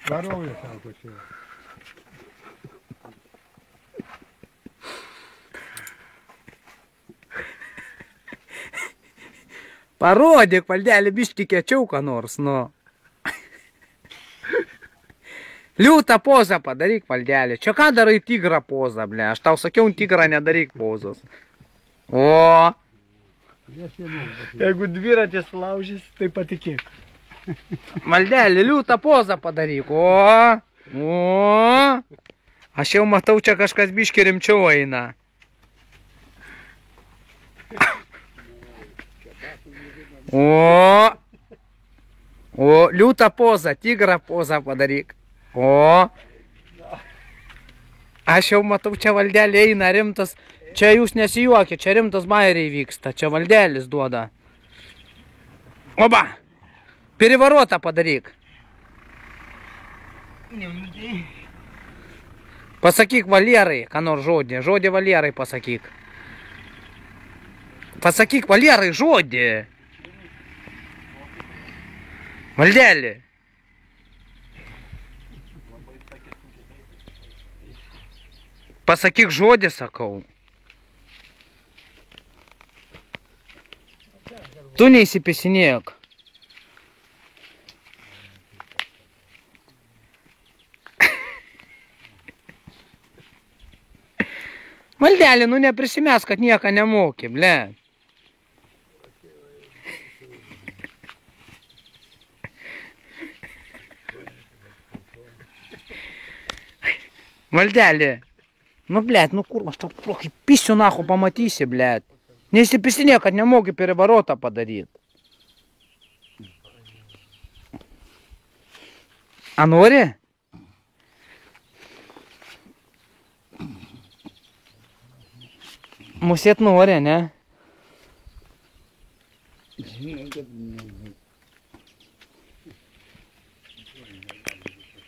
Здоровья, sako čia. Parodyk, valdelį, biškį kiečiau, ką nors, nu. Liūtą pozą padaryk, valdelį. Čia ką darai tigrą pozą, ble? Aš tau sakiau, tigrą nedaryk pozos. O. Jeigu dviratis laužys, tai patikėk. Valdelį, liūtą pozą padaryk. O. O. Aš jau matau, čia kažkas biškį rimčiau eina. O. O. Liūtą pozą, tigrą pozą padaryk. O. Aš jau matau, čia valdelį eina rimtas. Čia jūs nesijuokit, čia rimtas bairiai vyksta. Čia valdelis duoda. Oba. Переворотą padaryk. Pasakyk Valierai, ką nors žodį. Žodį Valierai pasakyk. Pasakyk Valierai žodį. Valdelį. Pasakyk žodį, sakau. Tu neįsipisinėk. Valdelį, nu neprisimės, kad nieką nemoki, ble. Valdelį. Nu, blėt, nu kur, aš tau pisiu nahu pamatysi, blėt. Neįsipisinėk, kad nemoki переворотą padaryt. A nori? Musėt nori, ne?